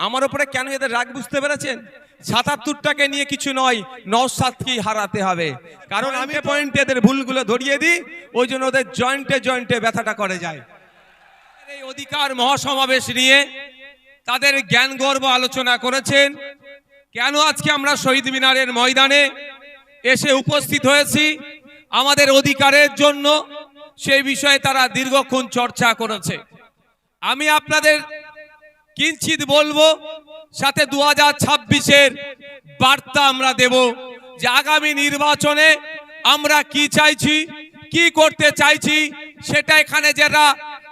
আমার উপরে কেন এদের রাগ বুঝতে পেরেছেন? ৭৭টাকে নিয়ে কিছু নয়, নওশাদকেই হারাতে হবে। কারণ আমি পয়েন্টে এদের ভুলগুলো ধরিয়ে দিই, ওই জন্য ওদের জয়েন্টে জয়েন্টে ব্যথাটা করে যায়। এই অধিকার মহাসমাবেশ নিয়ে তাদের জ্ঞান গর্ব আলোচনা করেছেন। কেন আজকে আমরা শহীদ মিনারের ময়দানে এসে উপস্থিত হয়েছি আমাদের অধিকারের জন্য, সেই বিষয়ে তারা দীর্ঘক্ষণ চর্চা করেছে। আমি আপনাদের কিঞ্চিত বলবো, সাথে 2026-এর বার্তা আমরা দেব যে আগামী নির্বাচনে আমরা কি চাইছি, কি করতে চাইছি, সেটা এখানে যারা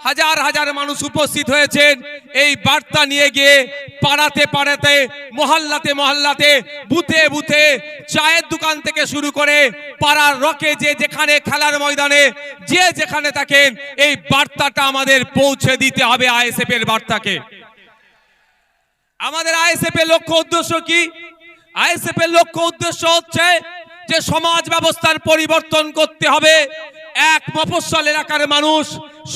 হাজার হাজার মানুষ উপস্থিত হয়েছেন এই বার্তা নিয়ে গিয়ে পাড়াতে পাড়াতে, মহল্লাতে মহল্লাতে, বুথে বুথে, চায়ের দোকান থেকে শুরু করে পাড়ার রকে যে যেখানে, খেলার ময়দানে যে যেখানে থাকেন, এই বার্তাটা আমাদের পৌঁছে দিতে হবে। আইএসএফ এর বার্তাকে। আমাদের আইএসএফ এর লক্ষ্য উদ্দেশ্য কি? আইএসএফ এর লক্ষ্য উদ্দেশ্য হচ্ছে যে সমাজ ব্যবস্থার পরিবর্তন করতে হবে। এক মফস্বল এলাকার মানুষ,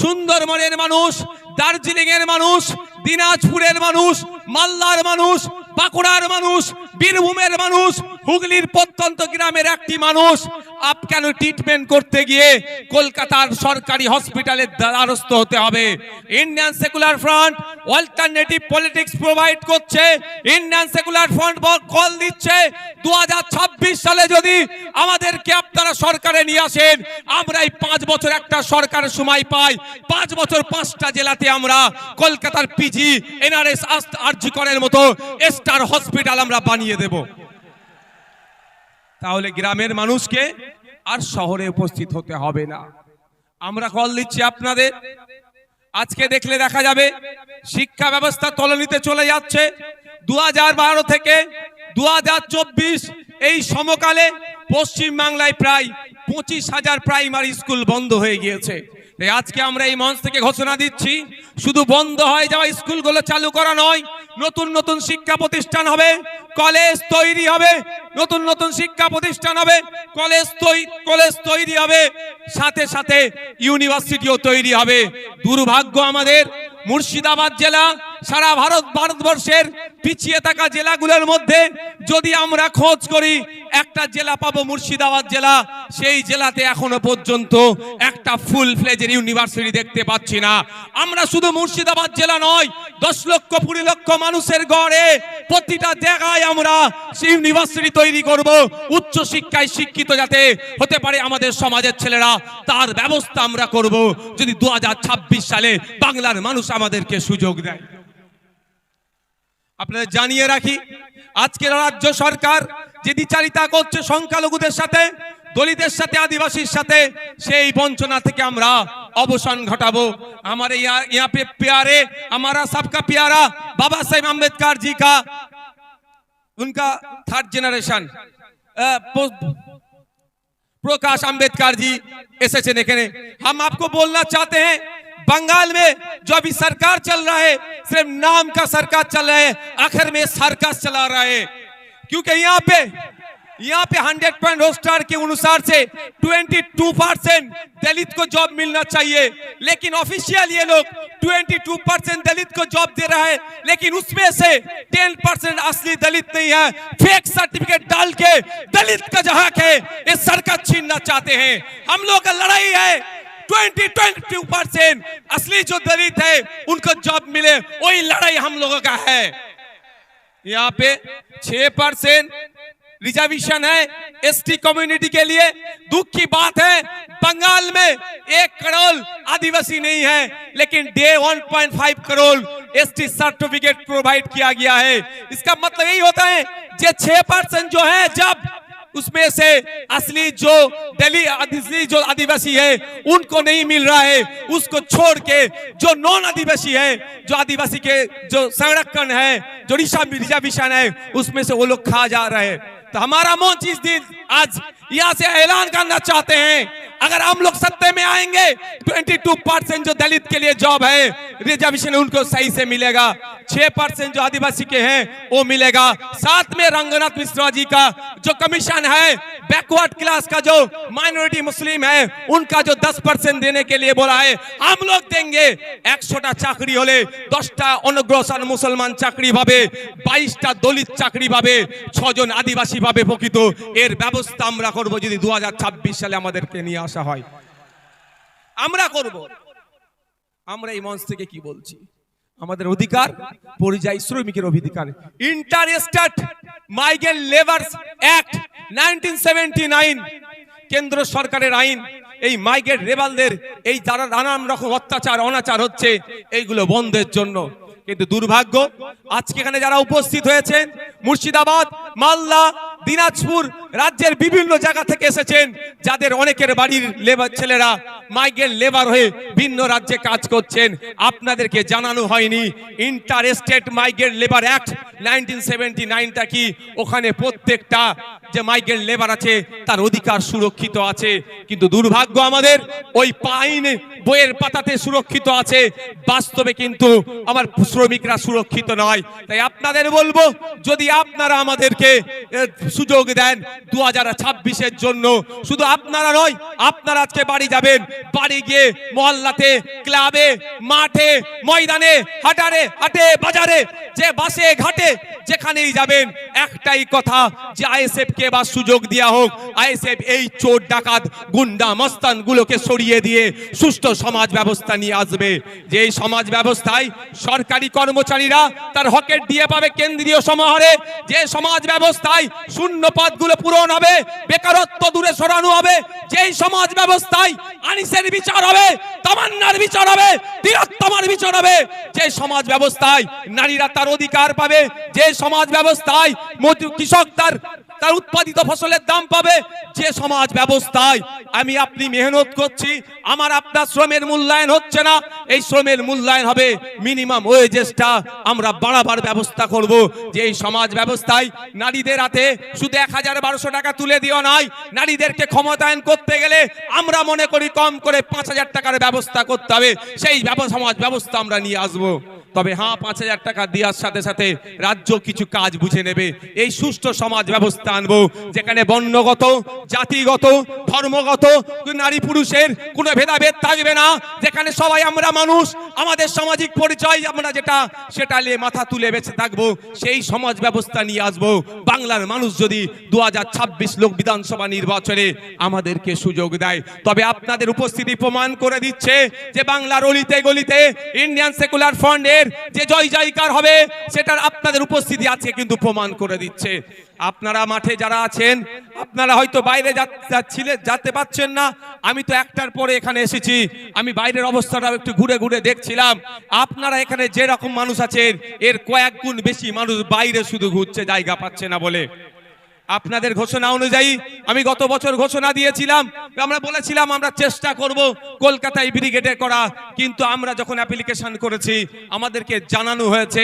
সুন্দরবনের মানুষ, দার্জিলিং এর মানুষ, দিনাজপুরের মানুষ, মালদার মানুষ, বাঁকুড়ার মানুষ, বীরভূমের মানুষ, হুগলির প্রত্যন্ত গ্রামের একটি মানুষ আপ কেন ট্রিটমেন্ট করতে গিয়ে কলকাতার সরকারি হসপিটালের দ্বারস্থ হতে হবে? Indian secular front alternative politics provide করছে। ইন্ডিয়ান সেকুলার ফ্রন্ট কল দিচ্ছে 2026 সালে যদি আমাদেরকে আপনারা সরকারে নিয়ে আসেন, আমরা এই 5 বছর একটা সরকারের সময় পাই, 5 বছর 5টা জেলাতে আমরা কলকাতার পিজি, এনআরএস, আরজি করের মতো স্টার হসপিটাল আমরা বানিয়ে দেব। তাহলে গ্রামের মানুষকে আর শহরে উপস্থিত হতে হবে না। আমরা কল দিচ্ছি আপনাদের। আজকে দেখলে দেখা যাবে শিক্ষা ব্যবস্থা তলানিতে চলে যাচ্ছে। 2012 থেকে 2024 এই সমকালে পশ্চিম বাংলায় প্রায় 25,000 প্রাইমারি স্কুল বন্ধ হয়ে গিয়েছে। আজকে আমরা এই মঞ্চ থেকে ঘোষণা দিচ্ছি, শুধু বন্ধ হয়ে যাওয়া স্কুলগুলো চালু করা নয়, নতুন নতুন শিক্ষা প্রতিষ্ঠান হবে, কলেজ তৈরি হবে, নতুন নতুন শিক্ষা প্রতিষ্ঠান হবে, কলেজ তৈরি হবে, সাথে সাথে ইউনিভার্সিটিও তৈরি হবে। দুর্ভাগ্য আমাদের মুর্শিদাবাদ জেলা সারা ভারতবর্ষের পিছিয়ে থাকা জেলাগুলোর মধ্যে যদি আমরা খোঁজ করি একটা জেলা পাবো, মুর্শিদাবাদ জেলা। সেই জেলাতে এখনো পর্যন্ত একটা ফুল ফ্লেজের ইউনিভার্সিটি দেখতে পাচ্ছি না। আমরা শুধু মুর্শিদাবাদ জেলা নয়, 10 লক্ষ 20 লক্ষ মানুষের গড়ে প্রতিটা জায়গায় আমরা ইউনিভার্সিটি তৈরি করব। উচ্চ শিক্ষায় শিক্ষিত যাতে হতে পারে আমাদের সমাজের ছেলেরা, তার ব্যবস্থা আমরা করব যদি 2026 সালে বাংলার মানুষ আমাদেরকে সুযোগ দেয়। আপনাদের জানিয়ে রাখি, আজকের রাজ্য সরকার যে দ্বিচারিতা করছে সংখ্যালঘুদের সাথে, দলিতের সাথে, আদিবাসীর সাথে, সেই বঞ্চনা থেকে আমরা অবসান ঘটাবো। हमारे यहाँ पे प्यारे, हमारा सबका प्यारा बाबा साहेब अम्बेडकर जी का उनका 3rd जनरेशन प्रकाश अम्बेडकर जी एसएचएन के। हम आपको बोलना चाहते हैं, बंगाल में जो अभी सरकार चल रहा है सिर्फ नाम का सरकार चल रहा है, आखिर में सर्कस चला रहा है। क्योंकि यहाँ पे 100 पॉइंट रोस्टर के अनुसार से 22% दलित को जॉब मिलना चाहिए, लेकिन ऑफिशियल ये लोग 22% दलित को जॉब दे रहा है, लेकिन उसमें से 10% असली दलित नहीं है। फेक सर्टिफिकेट डाल के दलित का जो हक है ये सरकार छीनना चाहते हैं। हम लोग का लड़ाई है 22% असली जो दलित है उनको जॉब मिले, वही लड़ाई हम लोगों का है। यहाँ पे 6% रिजर्वेशन है एसटी कम्युनिटी के लिए। दुख की बात है बंगाल में 1 करोड़ आदिवासी नहीं है, लेकिन 1.5 करोड़ एसटी सर्टिफिकेट प्रोवाइड किया गया है। इसका मतलब यही होता है जो 6% जो है, जब उसमें से असली जो आदिवासी है उनको नहीं मिल रहा है, उसको छोड़ के जो नॉन आदिवासी है, जो आदिवासी के जो संरक्षण है, जो रिजर्वेशन है, उसमें से वो लोग खा जा रहे हैं। तो हमारा मंच इस दिन आज यहाँ से ऐलान करना चाहते हैं, अगर हम लोग सत्ते में आएंगे 22% जो दलित के लिए जॉब है, रिजर्वेशन उनको सही से मिलेगा, 6% जो आदिवासी के हैं वो मिलेगा। साथ में रंगनाथ मिश्रा जी का जो कमीशन है बैकवर्ड क्लास का जो माइनॉरिटी मुस्लिम है उनका जो 10% देने के लिए बोला है, हम लोग देंगे। 100টা চাকরি হলে 10টা অনগ্রসর মুসলমান চাকরি পাবে, 22টা দলিত চাকরি পাবে, 6 জন আদিবাসী পাবে প্রকৃত। এর ব্যবস্থা আমরা করব যদি 2026 সালে আমাদেরকে নিয়ে আসা হয়, আমরা করব। আমরা এই মঞ্চ থেকে কি বলছি, আমাদের অধিকার পরিযায়ী শ্রমিকের অধিকার। ইন্টারস্টেট মাইগ্রেন্ট লেবারস অ্যাক্ট 1979 কেন্দ্র সরকারের আইন, এই মাইগ্রেন্ট লেবারদের এই যারা নানান রকম অত্যাচার অনাচার হচ্ছে এইগুলো বন্ধের জন্য। কিন্তু দুর্ভাগ্য আজকে এখানে যারা উপস্থিত হয়েছেন মুর্শিদাবাদ, মালদা, দিনাজপুর রাজ্যের বিভিন্ন জায়গা থেকে এসেছেন, যাদের অনেকের বাড়ির লেবার ছেলেরা মাইগ্রেন্ট লেবার হয়ে ভিন্ন রাজ্যে কাজ করছেন, আপনাদেরকে জানানো হয়নি ইন্টারস্টেট মাইগ্রেন্ট লেবার অ্যাক্ট 1979টা কি। ওখানে প্রত্যেকটা যে মাইগ্রেন্ট লেবার আছে তার অধিকার সুরক্ষিত আছে, কিন্তু দুর্ভাগ্য আমাদের ওই আইন বইয়ের পাতাতে সুরক্ষিত আছে, বাস্তবে কিন্তু আমার শ্রমিকরা সুরক্ষিত নয়। তাই আপনাদের বলবো যদি আপনারা আমাদেরকে সুযোগ দেন 2026-এর জন্য, শুধু আপনারা নয়, আপনারা আজকে বাড়ি যাবেন, বাড়ি গিয়ে মহল্লাতে, ক্লাবে, মাঠে, ময়দানে, হাটে বাজারে, যে বাসে ঘাটে যেখানেই যাবেন, একটাই কথা যে আইএসএফ কে বা সুযোগ দেওয়া হোক। আইএসএফ এই চোর ডাকাত গুন্ডা মস্তান গুলোকে সরিয়ে দিয়ে সুষ্ঠু সমাজ ব্যবস্থা নিয়ে আসবে, যে এই সমাজ ব্যবস্থায় সরকারি কর্মচারীরা তার হকের দিয়ে পাবে কেন্দ্রীয় সমাহারে, যে সমাজ ব্যবস্থায় শূন্য পদগুলো পূরণ হবে, বেকারত্ব দূরে সরানো হবে, যেই সমাজ ব্যবস্থায় আনিসের বিচার হবে, তামান্নার বিচার হবে, তিলোত্তমার বিচার হবে, যে সমাজ ব্যবস্থায় নারীরা তার অধিকার পাবে, যে সমাজ ব্যবস্থায় কৃষক তার উৎপাদিত ফসলের দাম পাবে, যে সমাজ ব্যবস্থায় আমি আপনি মেহনত করছি, আমার আপনার শ্রমের মূল্যায়ন হচ্ছে না, এই শ্রমের মূল্যায়ন হবে, মিনিমাম ওয়েজেসটা আমরা বাড়াবার ব্যবস্থা করব। যে এই সমাজ ব্যবস্থায় নারীদের হাতে শুধু 1000-1200 টাকা তুলে দিও নয়, নারীদেরকে ক্ষমতায়ন করতে গেলে আমরা মনে করি কম করে 5000 টাকার ব্যবস্থা করতে হবে, সেই সমাজ ব্যবস্থা আমরা নিয়ে আসবো। তবে হ্যাঁ, 5000 টাকা দেওয়ার সাথে সাথে রাজ্য কিছু কাজ বুঝে নেবে, এই সুষ্ঠু সমাজ ব্যবস্থা আনবো যেখানে বর্ণগত, জাতিগত, ধর্মগত, নারী পুরুষের কোনো ভেদাভেদ থাকবে না, যেখানে সবাই আমরা মানুষ, আমাদের সামাজিক পরিচয় আমরা যেটা সেটা নিয়ে মাথা তুলে বেঁচে থাকবো, সেই সমাজ ব্যবস্থা নিয়ে আসবো। বাংলার মানুষ যদি 2026 লোক বিধানসভা নির্বাচনে আমাদেরকে সুযোগ দেয়, তবে আপনাদের উপস্থিতি প্রমাণ করে দিচ্ছে যে বাংলার অলিতে গলিতে ইন্ডিয়ান সেকুলার ফ্রন্টের যে জয় জয়কার হবে সেটার আপনাদের উপস্থিতি আছে কিন্তু প্রমাণ করে দিচ্ছে। আপনারা মাঠে যারা আছেন, আপনারা হয়তো বাইরে যেতে পাচ্ছেন না, আমি তো একটার পরে এখানে এসেছি, আমি বাইরের অবস্থাটা একটু ঘুরে ঘুরে দেখছিলাম। আপনারা এখানে যে রকম মানুষ আছেন এর কয়েক গুণ বেশি মানুষ বাইরে শুধু ঘুরছে, জায়গা পাচ্ছে না বলে। আপনাদের ঘোষণা অনুযায়ী আমি গত বছর ঘোষণা দিয়েছিলাম, আমরা বলেছিলাম আমরা চেষ্টা করব কলকাতায় ব্রিগেডে করা, কিন্তু আমরা যখন অ্যাপ্লিকেশন করেছি আমাদেরকে জানানো হয়েছে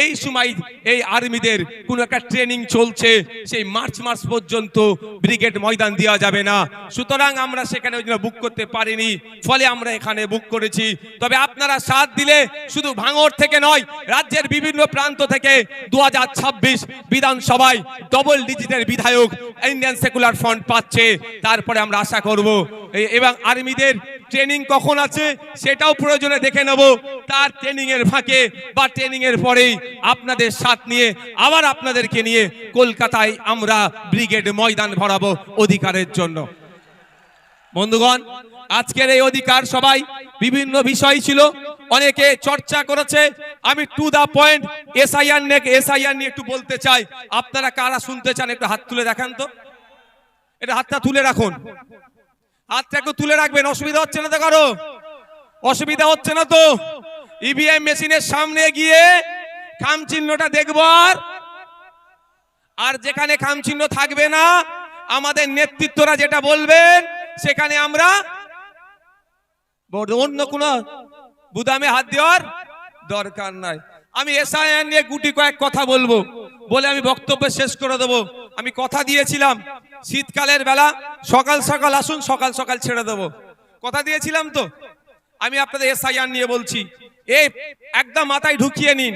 এই সময় এই আর্মিদের কোন একটা ট্রেনিং চলছে, সেই মার্চ মাস পর্যন্ত ব্রিগেড ময়দান দেওয়া যাবে না, সুতরাং আমরা সেখানে ওই জন্য বুক করতে পারিনি, ফলে আমরা এখানে বুক করেছি। তবে আপনারা সাথ দিলে শুধু ভাঙড় থেকে নয়, রাজ্যের বিভিন্ন প্রান্ত থেকে 2026 বিধানসভায় ডবল ডিজিটের বিধায়ক ইন্ডিয়ান সেকুলার ফ্রন্ট পাচ্ছে। তারপরে আমরা আশা করব এবং আর্মিদের ট্রেনিং কখন আছে সেটাও প্রয়োজনে দেখে নেব, তার ট্রেনিং এর ফাঁকে বা ট্রেনিং এর পরেই আপনাদের সাথ নিয়ে আবার আপনাদেরকে নিয়ে কলকাতায় আমরা ব্রিগেড ময়দান ভরাবো অধিকারের জন্য। বন্ধুগণ, আজকের এই অধিকার সবাই বিভিন্ন বিষয় ছিল, অনেকে চর্চা করেছে, আমি টু দা পয়েন্ট এসআইআর নিয়ে একটু বলতে চাই। আপনারা কারা শুনতে চান একটু হাত তুলে দেখান তো, এটা হাতটা তুলে রাখুন, হাতটা একটু তুলে রাখবেন, অসুবিধা হচ্ছে না তো কারো? অসুবিধা হচ্ছে না তো? ইভিএম মেশিনের সামনে গিয়ে খাম চিহ্নটা দেখবো, আর যেখানে খাম চিহ্ন থাকবে না আমাদের নেতৃত্বরা যেটা বলবেন সেখানে আমরা অন্য কোন বুদামে হাত দেওয়ার দরকার নাই। আমি এসআইআর নিয়ে গুটি কয়েক কথা বলবো বলে আমি বক্তব্য শেষ করে দেবো। আমি কথা দিয়েছিলাম শীতকালের বেলা সকাল সকাল আসুন, সকাল সকাল ছেড়ে দেবো, কথা দিয়েছিলাম তো। আমি আপনাদের এসআইআর নিয়ে বলছি, এই একদম মাথায় ঢুকিয়ে নিন,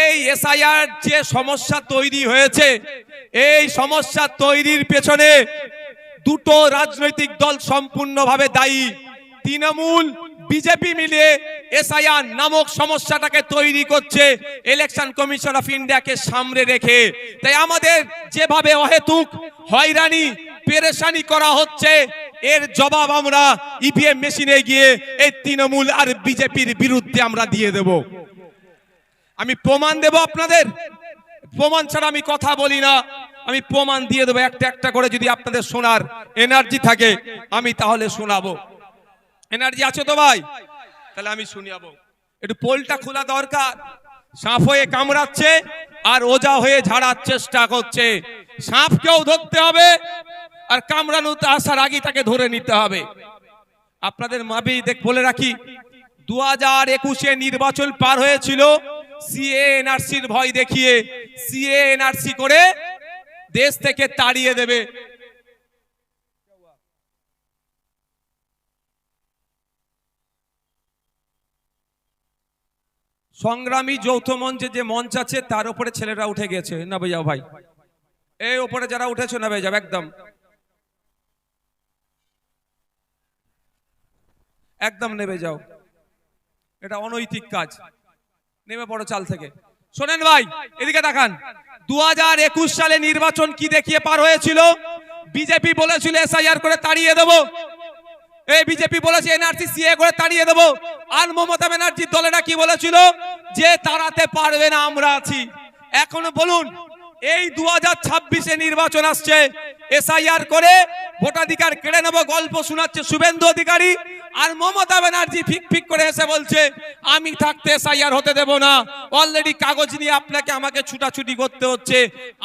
এই এসআইআর যে সমস্যা তৈরি হয়েছে, এই সমস্যা তৈরির পেছনে দুটো রাজনৈতিক দল সম্পূর্ণভাবে দায়ী। তৃণমূল বিজেপি মিলে এসআইআর নামক সমস্যাটাকে তৈরি করছে ইলেকশন কমিশন অফ ইন্ডিয়াকে সামনে রেখে। তাই আমাদের যেভাবে অহেতুক হয়রানি পেরেশানি করা হচ্ছে, এর জবাব আমরা ইভিএম মেশিনে গিয়ে এই তৃণমূল আর বিজেপির বিরুদ্ধে আমরা দিয়ে দেব। আমি প্রমাণ দেব আপনাদের, প্রমাণ ছাড়া আমি কথা বলি না। আমি প্রমাণ দিয়ে দেবো একটা একটা করে। যদি আপনাদের শোনার এনার্জি থাকে আমি তাহলে শোনাবো। এনার্জি আছে তো ভাই? তাহলে আমি শুনিয়াবো। একটু পোলটা খোলা দরকার। সাপ হয়ে কামড়াচ্ছে আর ওজা হয়ে ঝাড়ার চেষ্টা করছে। সাপকেও ধরতে হবে আর কামড়ানোতে আসার আগে তাকে ধরে নিতে হবে। আপনাদের মাবি বলে রাখি, 2021-এ নির্বাচন পার হয়েছিল সিএ এনআরসির ভয় দেখিয়ে। সিএ এনআরসি করে দেশ থেকে তাড়িয়ে দেবে। সংগ্রামী যৌথ মঞ্চে যে মঞ্চ আছে তার উপরে ছেলেরা উঠে গেছে। না ভাইয়া ভাই, এই উপরে যারা উঠেছে না ভাই যাও একদম একদম নেমে যাও। এটা অনৈতিক কাজ। নেমে পড়ো চাল থেকে। শোনেন ভাই, এদিকে তাকান। 2021 সালে নির্বাচন কি দেখিয়ে পার হয়েছিল? বিজেপি বলেছিল এসআইআর করে তাড়িয়ে দেবো। এই বিজেপি বলেছে এনআরসি সিএ করে তাড়িয়ে দেবো। আর মমতা ব্যানার্জির দলেরা কি বলেছিল? যে তাড়াতে পারবে না, আমরা আছি। এখনো বলুন, এই 2026-এ নির্বাচন আসছে, এসআইআর করে ভোটাধিকার কেড়ে নেবো গল্প শোনাচ্ছে শুভেন্দু অধিকারী। আর মমতা ব্যানার্জি ফিক ফিক করে এসে বলছে আমি থাকতে এসআইআর হতে দেব না। অলরেডি কাগজ নিয়ে আপনাকে আমাকে ছুটাছুটি করতে হচ্ছে।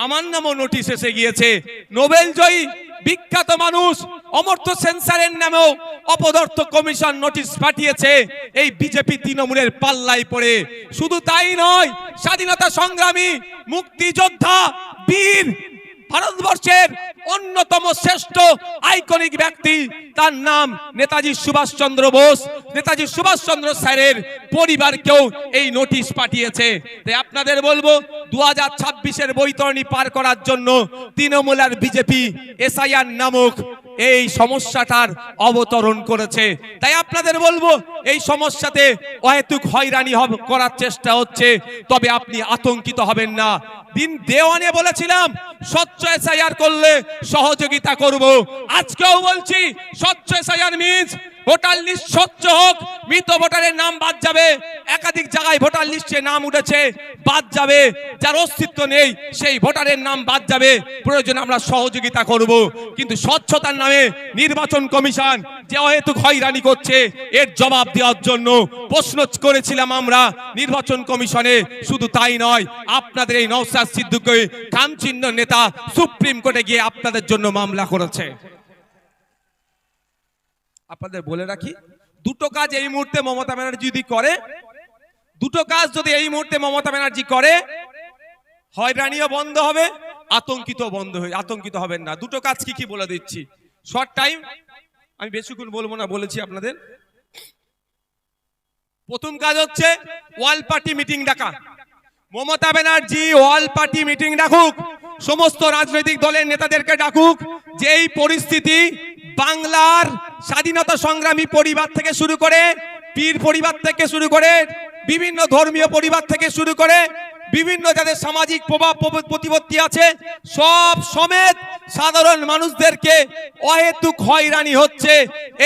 আমার নামও নোটিশ এসে গিয়েছে। নোবেল জয়ী বিখ্যাত মানুষ অমর্ত্য সেন্সারের নামেও অপদার্থ কমিশন নোটিশ পাঠিয়েছে এই বিজেপি তৃণমূলের পাল্লায় পড়ে। শুধু তাই নয়, স্বাধীনতা সংগ্রামী, মুক্তিযোদ্ধা, বীর, ভারতবর্ষের অন্যতম শ্রেষ্ঠ আইকনিক ব্যক্তি, তার নাম নেতাজি সুভাষচন্দ্র বোস। নেতাজি সুভাষচন্দ্র স্যারের পরিবারকেও এই নোটিশ পাঠিয়েছে। তাই আপনাদের বলবো, 2026-এর বৈতরণী পার করার জন্য তৃণমূল আর বিজেপি এসআইআর নামক এই সমস্যাটার অবতরণ করেছে। তাই আপনাদের বলবো, এই সমস্যাতে অহেতুক হয়রানি করার চেষ্টা হচ্ছে, তবে আপনি আতঙ্কিত হবেন না। দিন দেওয়ানে বলেছিলাম স্বচ্ছ এসআইআর করলে সহযোগিতা করব। আজকেও বলছি স্বচ্ছ এসআইআর মিন্স ভোটার লিস্ট স্বচ্ছ হোক, মৃত ভোটারের নাম বাদ যাবে। একাধিক জায়গায় ভোটার লিস্টে নাম উঠেছে, বাদ যাবে। যার অস্তিত্ব নেই সেই ভোটারের নাম বাদ যাবে। প্রয়োজনে আমরা সহযোগিতা করব। কিন্তু স্বচ্ছতার নামে নির্বাচন কমিশন যে অহেতুক হয়রানি করছে, এর জবাব দেওয়ার জন্য প্রশ্ন করেছিলাম আমরা নির্বাচন কমিশনে। শুধু তাই নয়, আপনাদের এই নওশাদ সিদ্দিকী কামচিহ্ন নেতা সুপ্রিম কোর্টে গিয়ে আপনাদের জন্য মামলা করেছে। আপনাদের বলে রাখি, দুটো কাজ এই মুহূর্তে মমতা ব্যানার্জি যদি করে, দুটো কাজ যদি এই মুহূর্তে মমতা ব্যানার্জি করে, হয়রানিও বন্ধ হবে, আতঙ্কিত হবেন না। দুটো কাজ কি কি বলে দিচ্ছি, শর্ট টাইম, আমি বেশিক্ষণ বলবো না, বলেছি আপনাদের। প্রথম কাজ হচ্ছে ওয়াল পার্টি মিটিং ডাকা। মমতা ব্যানার্জি ওয়াল পার্টি মিটিং ডাকুক, সমস্ত রাজনৈতিক দলের নেতাদেরকে ডাকুক। যে এই পরিস্থিতি, বাংলার স্বাধীনতা সংগ্রামী পরিবার থেকে শুরু করে, পীর পরিবার থেকে শুরু করে, বিভিন্ন ধর্মীয় পরিবার থেকে শুরু করে, বিভিন্ন যাদের সামাজিক প্রভাব প্রতিপত্তি আছে, সব সমেত সাধারণ মানুষদেরকে অহেতুক হয়রানি হচ্ছে,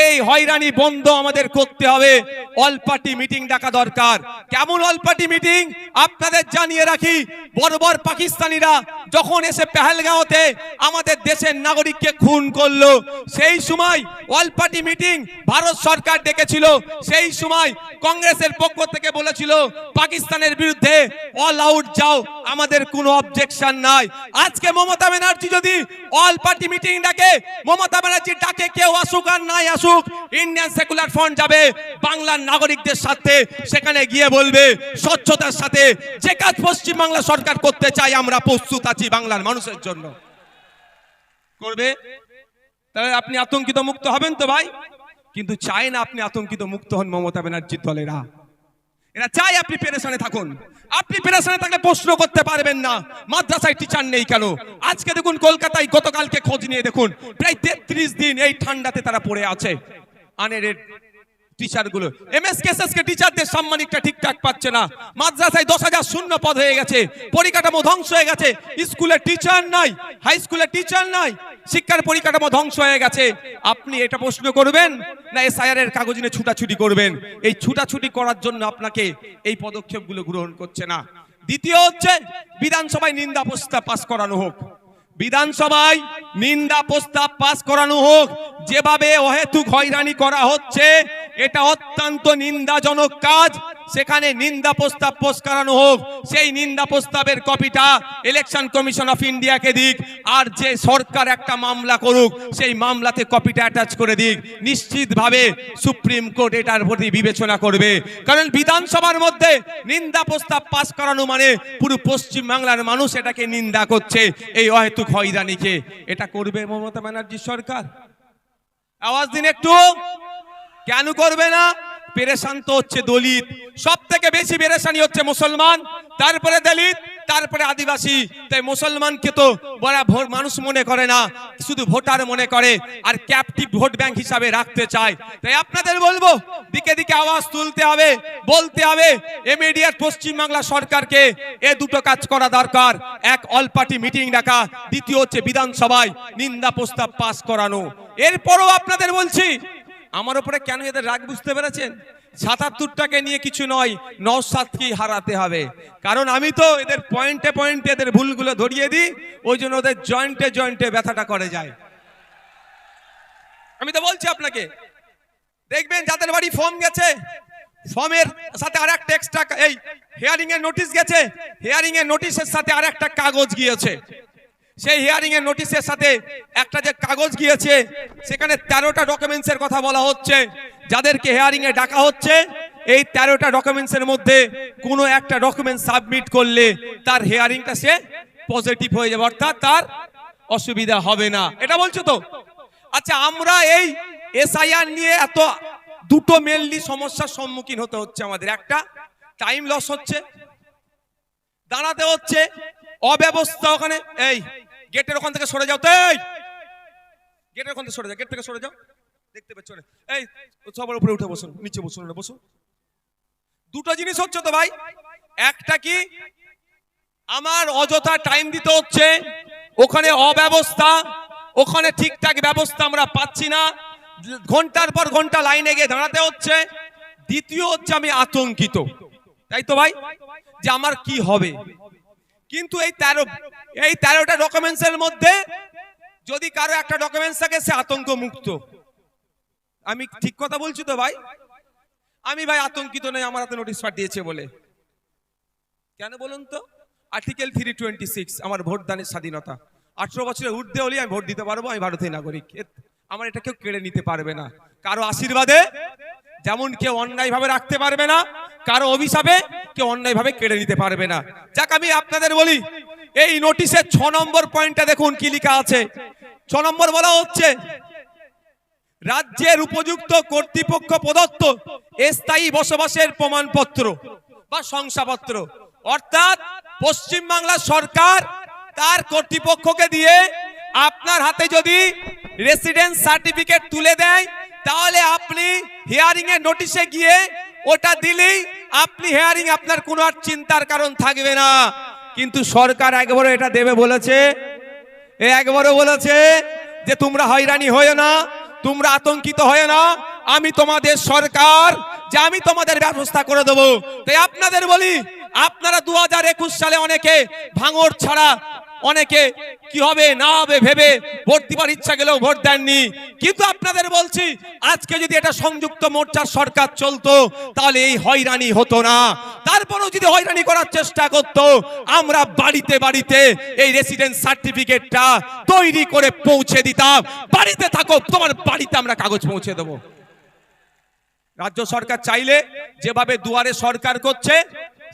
এই হয়রানি বন্ধ আমাদের করতে হবে। অল পার্টি মিটিং ডাকা দরকার। কেমন অল পার্টি মিটিং আপনাদের জানিয়ে রাখি, বর্বর পাকিস্তানিরা যখন এসে পেহেলগাঁওতে আমাদের দেশের নাগরিককে খুন করলো, সেই সময় অল পার্টি মিটিং ভারত সরকার ডেকেছিল। সেই সময় কংগ্রেসের পক্ষ থেকে বলেছিল পাকিস্তানের বিরুদ্ধে অল আউট যাও, আমাদের কোনো অবজেকশন নাই। আজকে মমতা ব্যানার্জি যদি অল পার্টি মিটিং ডাকে, মমতা ব্যানার্জি ডাকে কেউ আসুক আর নাই আসুক, ইন্ডিয়ান সেকুলার ফ্রন্ট যাবে বাংলার নাগরিকদের সাথে, সেখানে গিয়ে বলবে স্বচ্ছতার সাথে যে কাজ পশ্চিমবাংলা সরকার করতে চাই আমরা প্রস্তুত আছি বাংলার মানুষের জন্য। করবে, তাহলে আপনি আতঙ্কিত মুক্ত হবেন তো ভাই? কিন্তু চাই না আপনি আতঙ্কিত মুক্ত হন মমতা ব্যানার্জির দলেরা। এরা চাই আপনি পেরেশানে থাকুন। আপনি পেরেশানে থাকলে প্রশ্ন করতে পারবেন না মাদ্রাসায় টিচার নেই কেন। আজকে দেখুন কলকাতায় গতকালকে খোঁজ নিয়ে দেখুন প্রায় 33 দিন এই ঠান্ডাতে তারা পড়ে আছে। আনএডেড টিচার গুলো এমএসকেএসএস কে টিচারদের সম্মানিকটা ঠিকঠাক পাচ্ছে না। মাদ্রাসায় 10,000 শূন্য পদ হয়ে গেছে, পরিকাঠামো ধ্বংস হয়ে গেছে, স্কুলে টিচার নাই, হাই স্কুলে টিচার নাই, শিক্ষার পরিকাঠামো ধ্বংস হয়ে গেছে। আপনি এটা প্রশ্ন করবেন না এসআইআর এর কাগজ নিয়ে ছুটাছুটি করবেন? এই ছুটাছুটি করার জন্য আপনাকে এই পদক্ষেপগুলো গ্রহণ করছে না। দ্বিতীয় হচ্ছে বিধানসভায় নিন্দা প্রস্তাব পাস করানো হোক। বিধানসভায় নিন্দা প্রস্তাব পাস করানো হোক। যেভাবে অহেতুক হয়রানি করা হচ্ছে এটা অত্যন্ত নিন্দাজনক কাজ। সেখানে নিন্দা প্রস্তাব পাস করানো হোক। সেই নিন্দা প্রস্তাবের কপিটা ইলেকশন কমিশন অফ ইন্ডিয়াকে দিক, আর যে সরকার একটা মামলা করুক সেই মামলাতে কপিটা অ্যাটাচ করে দিক। নিশ্চিতভাবে সুপ্রিম কোর্ট এটার প্রতি বিবেচনা করবে, কারণ বিধানসভার মধ্যে নিন্দা প্রস্তাব পাস করানো মানে পুরো পশ্চিম বাংলার মানুষ এটাকে নিন্দা করছে, এই অহেতুক হয়রানিকে। এটা করবে মমতা ব্যানার্জি সরকার? আওয়াজ দিন একটু। কেন করবে না? পেরেশান তো হচ্ছে দলিত, সব থেকে বেশি পেরেশানি হচ্ছে মুসলমান, তারপরে দলিত, তারপরে আদিবাসী। তাই মুসলমানকে তো বড় মানুষ মনে করে না, শুধু ভোটার মনে করে, আর ক্যাপটিভ ভোট ব্যাংক হিসাবে রাখতে চায়। তাই আপনাদের বলবো দিকে দিকে আওয়াজ তুলতে হবে, বলতে হবে ইমিডিয়েট পশ্চিম বাংলা সরকারকে এ দুটো কাজ করা দরকার। এক, অল পার্টি মিটিং ডাকা, দ্বিতীয় হচ্ছে বিধানসভায় নিন্দা প্রস্তাব পাস করানো। এরপরও আপনাদের বলছি, আমার উপরে কেন এদের রাগ বুঝতে পেরেছেন? ৭৭টাকে নিয়ে কিছু নয়, নওশাদকেই হারাতে হবে। কারণ আমি তো এদের পয়েন্টে পয়েন্টে এদের ভুলগুলো ধরিয়ে দিই, ওই জন্য ওদের জয়েন্টে জয়েন্টে ব্যথাটা করে যায়। আমি তো বলছি আপনাকে, দেখবেন যাদের বাড়ি ফর্ম গেছে, ফর্মের সাথে আর একটা এক্সট্রা এই হিয়ারিং এর নোটিশ গেছে, হিয়ারিং এর নোটিশের সাথে আর একটা কাগজ গিয়েছে। সেই হিয়ারিং এর নোটিশের সাথে একটা যে কাগজ গিয়েছে সেখানে 13টা ডকুমেন্টস এর কথা বলা হচ্ছে। যাদেরকে হিয়ারিং এ ডাকা হচ্ছে, এই 13টা ডকুমেন্টস এর মধ্যে কোনো একটা ডকুমেন্ট সাবমিট করলে তার হিয়ারিংটা সে পজিটিভ হয়ে যাবে, অর্থাৎ তার অসুবিধা হবে না। এটা বলছো তো? আচ্ছা, আমরা এই এসআইআর নিয়ে এত দুটো মেনলি সমস্যার সম্মুখীন হতে হচ্ছে আমাদের। একটা, টাইম লস হচ্ছে, দাঁড়াতে হচ্ছে, অব্যবস্থা। ওখানে এই গেটের ওখান থেকে সরে যাও, তো এই গেটের ওখান থেকে সরে যাও, গেট থেকে সরে যাও, দেখতে পাচ্ছ না? এই সবার উপরে উঠে বসুন, নিচে বসুন না, বসুন। দুটো জিনিস হচ্ছে তো ভাই। একটা কি, আমার অযথা টাইম দিতে হচ্ছে, ওখানে অব্যবস্থা, ওখানে ঠিকঠাক ব্যবস্থা আমরা পাচ্ছি না, ঘন্টার পর ঘন্টা লাইনে গিয়ে দাঁড়াতে হচ্ছে। দ্বিতীয় হচ্ছে আমি আতঙ্কিত, তাই তো ভাই, যে আমার কি হবে। কিন্তু এই 13টা ডকুমেন্টস এর মধ্যে যদি কারো একটা ডকুমেন্টস থাকে সে আতঙ্ক মুক্ত। আমি ঠিক কথা বলছি তো ভাই? আমি ভাই আতঙ্কিত নই আমার হাতে নোটিশ পাঠিয়েছে বলে। কেন বলুন তো? আর্টিকেল 326 আমার ভোটদানের স্বাধীনতা। 18 বছরের ঊর্ধ্বে হলে আমি ভোট দিতে পারবো, আমি ভারতীয় নাগরিক। আমার এটা কেউ কেড়ে নিতে পারবে না। কারো আশীর্বাদে যেমন কেউ অন্যায় ভাবে রাখতে পারবে না, কারো অভিশাপে কেউ অন্যায় ভাবে কেড়ে নিতে পারবে না। যাক, আমি আপনাদের বলি, এই নোটিশের 6 নম্বর পয়েন্টটা দেখুন কি লেখা আছে। 6 নম্বর বলা হচ্ছে, রাজ্যের উপযুক্ত কর্তৃপক্ষ প্রদত্ত স্থায়ী বসবাসের প্রমাণপত্র বা শংসাপত্র। অর্থাৎ পশ্চিম বাংলা সরকার তার কর্তৃপক্ষকে দিয়ে আপনার হাতে যদি রেসিডেন্স সার্টিফিকেট তুলে দেয়, তাহলে আপনি হিয়ারিং এর নোটিশে গিয়ে ওটা দিলেই আপনি হিয়ারিং, আপনার কোনো আর চিন্তার কারণ থাকবে না। কিন্তু সরকার একবারও এটা দেবে বলেছে? একবারও বলেছে যে তোমরা হয়রানি হয়ে না, তোমরা আতঙ্কিত হয়ে না, আমি তোমাদের সরকার, যে আমি তোমাদের ব্যবস্থা করে দেবো। তাই আপনাদের বলি, আপনারা 2021 সালে অনেকে ভাঙড় ছাড়া, অনেকে কি হবে না হবে ভেবে ভোট দিবার ইচ্ছা গেলেও ভোট দেননি। কিন্তু আপনাদের বলছি, আজকে যদি এটা সংযুক্ত মোর্চার সরকার চলতো তাহলে এই হয়রানি হতো না। তারপরেও যদি হয়রানি করার চেষ্টা করতো, আমরা বাড়িতে বাড়িতে এই রেসিডেন্স সার্টিফিকেটটা তৈরি করে পৌঁছে দিতাম। বাড়িতে থাকো, তোমার বাড়িতে আমরা কাগজ পৌঁছে দেবো। রাজ্য সরকার চাইলে যেভাবে দুয়ারে সরকার করছে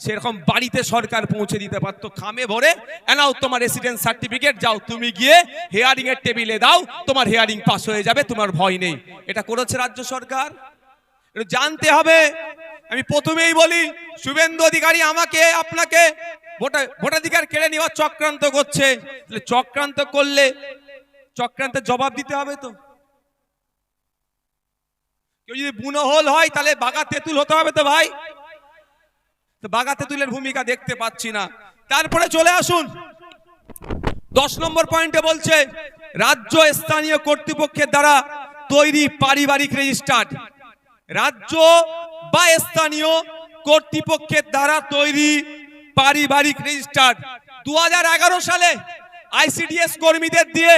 সেরকম বাড়িতে সরকার পৌঁছে দিতে পারতো। খামে ভরে এনাও তোমার রেসিডেন্স সার্টিফিকেট, যাও তুমি গিয়ে হিয়ারিং এর টেবিলে দাও, তোমার হিয়ারিং পাস হয়ে যাবে, তোমার ভয় নেই। এটা করেছে রাজ্য সরকার, এটা জানতে হবে। আমি প্রথমেই বলি, শুভেন্দু অধিকারী আমাকে আপনাকে ভোটাধিকার কেড়ে নেওয়ার চক্রান্ত করছে। চক্রান্ত করলে চক্রান্তের জবাব দিতে হবে তো। কেউ যদি বুনোহল হয় তাহলে বাঘা তেঁতুল হতে হবে তো ভাই। তো বাঘা তেঁতুলের ভূমিকা দেখতে পাচ্ছি না। তারপরে চলে আসুন 10 নম্বর পয়েন্টে বলছে, রাজ্য স্থানীয় কর্তৃপক্ষের দ্বারা তৈরি পারিবারিক রেজিস্টার্ড। রাজ্য বা স্থানীয় কর্তৃপক্ষের দ্বারা তৈরি পারিবারিক রেজিস্টার্ড 2011 সালে আইসিডিএস কর্মীদের দিয়ে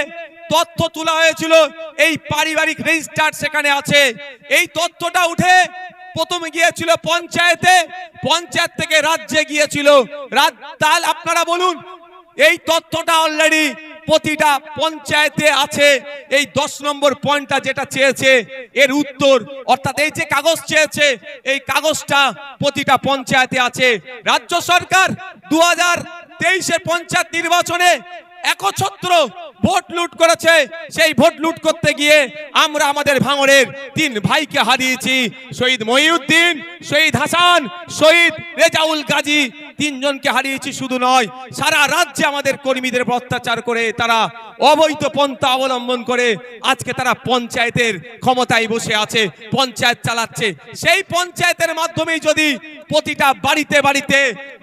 তথ্য তোলা হয়েছিল। এই পারিবারিক রেজিস্টার্ড সেখানে আছে। এই তথ্যটা উঠে প্রথমে গিয়েছিল পঞ্চায়েতে, পঞ্চায়েত থেকে রাজ্যে গিয়েছিল। তাহলে আপনারা বলুন, এই তথ্যটা অলরেডি প্রতিটা পঞ্চায়েতে আছে। এই 10 নম্বর পয়েন্টটা যেটা চেয়েছে এর উত্তর, অর্থাৎ এই যে কাগজ চেয়েছে এই কাগজটা প্রতিটা পঞ্চায়েতে আছে। রাজ্য সরকার 2023-এর পঞ্চায়েত নির্বাচনে একছত্র ভোট লুট করেছে। সেই ভোট লুট করতে গিয়ে আমরা আমাদের ভাঙড়ের 3 ভাইকে হারিয়েছি। শহীদ মহিউদ্দিন, শহীদ হাসান, শহীদ রেজাউল গাজী, 3 জনকে হারিয়েছি। শুধু নয়, সারা রাজ্যে আমাদের কর্মীদের অত্যাচার করে তারা অবৈধ পন্থা অবলম্বন করে আজকে তারা পঞ্চায়েতের ক্ষমতায় বসে আছে, পঞ্চায়েত চালাচ্ছে। সেই পঞ্চায়েতের মাধ্যমেই যদি প্রতিটা বাড়িতে বাড়িতে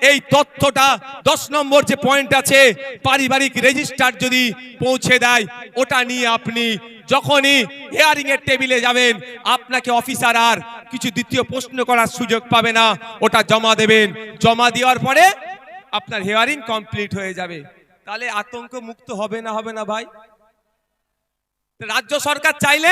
এই তথ্যটা 10 নম্বর যে পয়েন্ট আছে পারিবারিক রেজিস্টার যদি পৌঁছে দেয়, ওটা নিয়ে আপনি যখনই হিয়ারিং এর টেবিলে যাবেন আপনাকে অফিসার আর কিছু দ্বিতীয় প্রশ্ন করার সুযোগ পাবে না। ওটা জমা দেবেন, জমা দেওয়ার পরে আপনার হিয়ারিং কমপ্লিট হয়ে যাবে। তাহলে আতঙ্ক মুক্ত হবে না ভাই? রাজ্য সরকার চাইলে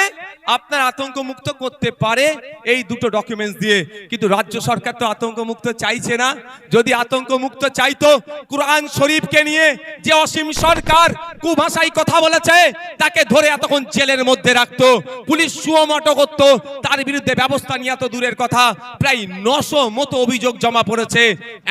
আপনার আতঙ্ক মুক্ত করতে পারে এই দুটো ডকুমেন্টস দিয়ে, কিন্তু রাজ্য সরকার তো আতঙ্ক মুক্ত চাইছে না। যদি আতঙ্ক মুক্ত চাইতো, কুরআন শরীফকে নিয়ে যে অসীম সরকার কুভাষায় কথা বলেছে তাকে ধরে এতক্ষণ জেলের মধ্যে রাখতো, পুলিশ সুমোটো করতো, তার বিরুদ্ধে ব্যবস্থা নিয়ে তো দূরের কথা, প্রায় 900 মতো অভিযোগ জমা পড়েছে,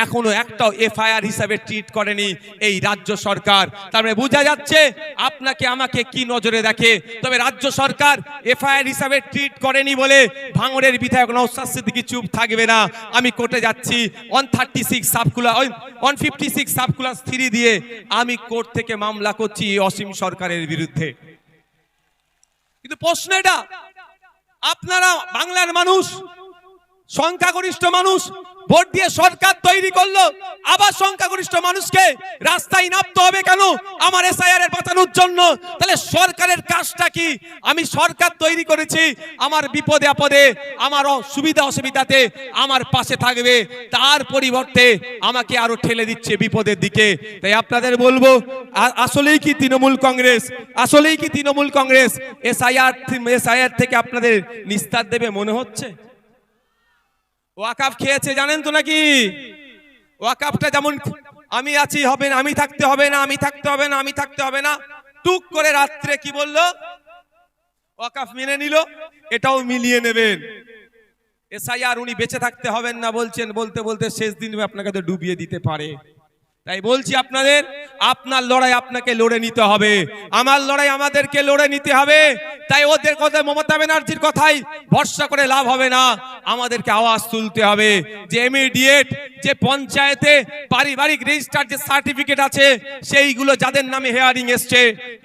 এখনো একটাও এফআইআর হিসাবে ট্রিট করেনি এই রাজ্য সরকার। তার মানে বোঝা যাচ্ছে আপনাকে আমাকে কি নজরে দেখে। তবে রাজ্য সরকার এফআইআর হিসাবে ট্রিট করেনি বলে ভাঙড়ের বিধায়ক নওশাদ সিদ্দিকী চুপ থাকবে না। আমি কোর্টে যাচ্ছি 156 সাবক্লাস 3 দিয়ে আমি কোর্ট থেকে মামলা করছি অসীম সরকারের বিরুদ্ধে। কিন্তু প্রশ্ন এটা, আপনারা বাংলার মানুষ, সংখ্যাগরিষ্ঠ মানুষ ভোট দিয়ে সরকার তৈরি করলো, আবার সংখ্যাগরিষ্ঠ মানুষকে রাস্তায় নামতে হবে কেন আমার এসআইআর এর বাঁচানোর জন্য? তাহলে সরকারের কাজটা কি? আমি সরকার তৈরি করেছি, আমার বিপদে আপদে, আমার সুবিধা অসুবিধাতে আমার পাশে থাকবে, তার পরিবর্তে আমাকে আরো ঠেলে দিচ্ছে বিপদের দিকে। তাই আপনাদের বলবো, আসলেই কি তৃণমূল কংগ্রেস এসআইআর থেকে আপনাদের নিস্তার দেবে মনে হচ্ছে? ওয়াকাফ খেয়েছে জানেন তো নাকি? ওয়াকাফটা যেমন আমি আছি হবে না, আমি থাকতে হবে না, আমি থাকতে হবে না, আমি থাকতে হবে না, টুক করে রাত্রে কি বললো? ওয়াকাফ মেনে নিল, এটাও মিলিয়ে নেবেন। এসআইআর উনি বেঁচে থাকতে হবেন না বলছেন, বলতে বলতে শেষ দিন আপনাকে তো ডুবিয়ে দিতে পারে। তাই বলছি আপনাদের, আপনার লড়াই আপনাকে লড়ে নিতে হবে, আমার লড়াই আমাদেরকে লড়ে নিতে হবে। তাই ওদের কথা, মমতা ব্যানার্জির কথাই ভরসা করে লাভ হবে না, আমাদেরকে আওয়াজ তুলতে হবে যে ইমিডিয়েট যে পঞ্চায়েতে পারিবারিক রেজিস্টার যে সার্টিফিকেট আছে সেইগুলো যাদের নামে হিয়ারিং এসছে,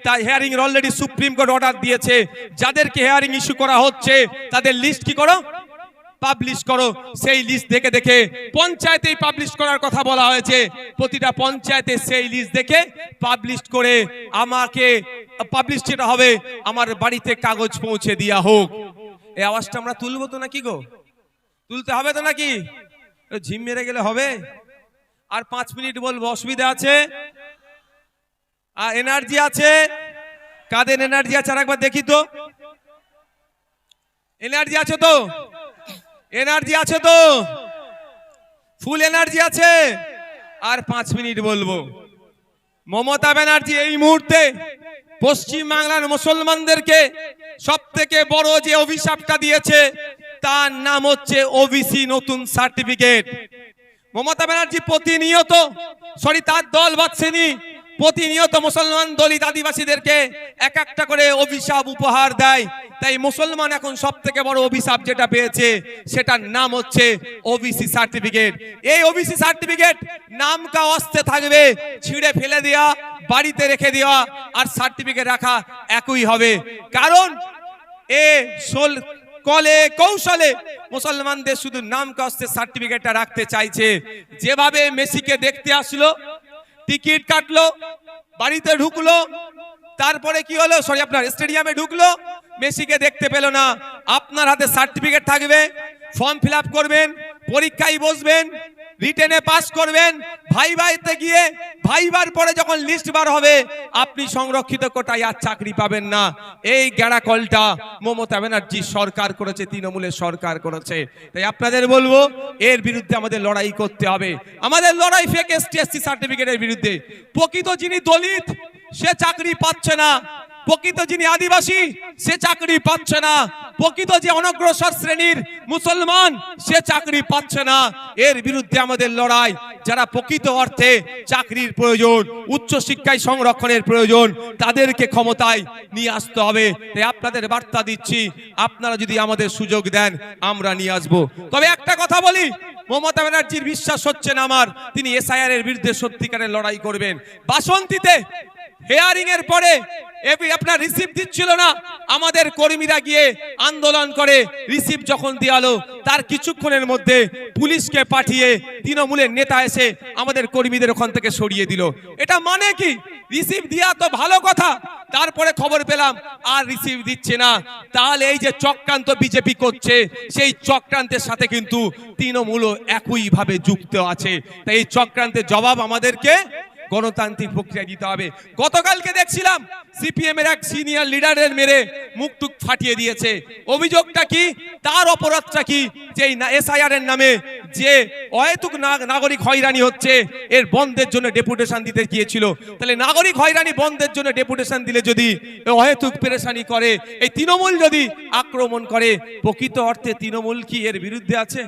তাই হিয়ারিং এর অলরেডি সুপ্রিম কোর্ট অর্ডার দিয়েছে, যাদেরকে হিয়ারিং ইস্যু করা হচ্ছে তাদের লিস্ট কি করো, পাবলিশ করো। সেই লিস্ট দেখে দেখে পঞ্চায়েতেই পাবলিশ করার কথা বলা হয়েছে, প্রতিটা পঞ্চায়েতে সেই লিস্ট দেখে পাবলিশ করে আমাকে পাবলিশ যেটা হবে আমার বাড়িতে কাগজ পৌঁছে দেওয়া হোক। এই আওয়াজটা আমরা তুলবো তো নাকি গো? তুলতে হবে তো নাকি? ঝিম মেরে গেলে হবে? আর 5 মিনিট বলবো, অসুবিধা আছে? আর এনার্জি আছে? কাদের এনার্জি আছে আর একবার দেখি তো। এনার্জি আছে তো? এনার্জি আছে তো? ফুল এনার্জি আছে? আর 5 মিনিট বলবো। মমতা ব্যানার্জি এই মুহূর্তে পশ্চিম বাংলার মুসলমানদেরকে সবথেকে বড় যে অভিশাপটা দিয়েছে তার নাম হচ্ছে ওবিসি নতুন সার্টিফিকেট। মমতা ব্যানার্জি প্রতিনিয়ত, তার দল বাঁচছেনি, প্রতিনিয়ত মুসলমান দলিত আদিবাসীদেরকে এক একটা করে অভিশাপ উপহার দেয়। তাই মুসলমান এখন সব থেকে বড় অভিশাপ যেটা পেয়েছে সেটার নাম হচ্ছে ওবিসি সার্টিফিকেট। এই ওবিসি সার্টিফিকেট নাম কা অস্তে থাকবে, ছিঁড়ে ফেলে দেওয়া, বাড়িতে রেখে দেওয়া আর সার্টিফিকেট রাখা একই হবে। কারণ কলে কৌশলে মুসলমানদের শুধু নাম কাস্তে সার্টিফিকেটটা রাখতে চাইছে। যেভাবে মেসিকে দেখতে আসলো, টিকিট কাটলো, বাড়িতে ঢুকলো, তারপরে কি হলো, সরি আপনার স্টেডিয়ামে ঢুকলো, মেসিকে দেখতে পেল না। আপনার হাতে সার্টিফিকেট থাকবে, ফর্ম ফিল আপ করবেন, পরীক্ষায় বসবেন, রিটেনে পাস করবেন, ভাইভাতে গিয়ে ভাইবার পরে যখন লিস্ট বার হবে আপনি সংরক্ষিত কোটায় আর চাকরি পাবেন না। এই গ্যাড়াকলটা মমতা ব্যানার্জি সরকার করেছে, তৃণমূলের সরকার করেছে। তাই আপনাদের বলবো এর বিরুদ্ধে আমাদের লড়াই করতে হবে। আমাদের লড়াই ফেক এসটি এসসি সার্টিফিকেটের বিরুদ্ধে। প্রকৃত যিনি দলিত সে চাকরি পাচ্ছে না, প্রকৃত যিনি আদিবাসী সে চাকরি পাচ্ছে না, প্রকৃত যে অনগ্রসর শ্রেণীর মুসলমান সে চাকরি পাচ্ছে না। এর বিরুদ্ধে আমাদের লড়াই। যারা প্রকৃত অর্থে চাকরির প্রয়োজন, উচ্চ শিক্ষায় সংরক্ষণের প্রয়োজন, তাদেরকে ক্ষমতায় নিয়ে আসতে হবে। তাই আপনাদের বার্তা দিচ্ছি, আপনারা যদি আমাদের সুযোগ দেন আমরা নিয়ে আসবো। তবে একটা কথা বলি, মমতা ব্যানার্জির বিশ্বাস হচ্ছে না আমার তিনি এসআইআর এর বিরুদ্ধে সত্যিকারের লড়াই করবেন। বাসন্তীতে হেয়ারিং এর পরে আপনার রিসিভ দিচ্ছিল না, আমাদের কর্মীরা গিয়ে আন্দোলন করে রিসিভ যখন দেওয়ালো তার কিছুক্ষণের মধ্যে পুলিশকে পাঠিয়ে তৃণমূলের নেতা এসে আমাদের কর্মীদের ওখান থেকে সরিয়ে দিল। এটা মানে কি? রিসিভ দেওয়া তো ভালো কথা, তারপরে খবর পেলাম আর রিসিভ দিচ্ছে না। তাহলে এই যে চক্রান্ত বিজেপি করছে সেই চক্রান্তের সাথে কিন্তু তৃণমূলও একইভাবে যুক্ত আছে। তাই এই চক্রান্তের জবাব আমাদেরকে গণতান্ত্রিক প্রক্রিয়া দিতে হবে। গতকালকে দেখছিলাম সিপিএম এর এক সিনিয়র লিডারের মেরে মুখটুক ফাটিয়ে দিয়েছে। অভিযোগটা কি, তার অপরাধটা কি? যে এসআইআর এর নামে যে অহেতুক নাগরিক হয়রানি হচ্ছে এর বন্ধের জন্য ডেপুটেশন দিতে গিয়েছিল। তাহলে নাগরিক হয়রানি বন্ধের জন্য ডেপুটেশন দিলে যদি অহেতুক পেরেশানি করে, এই তৃণমূল যদি আক্রমণ করে, প্রকৃত অর্থে তৃণমূল কি এর বিরুদ্ধে আছে?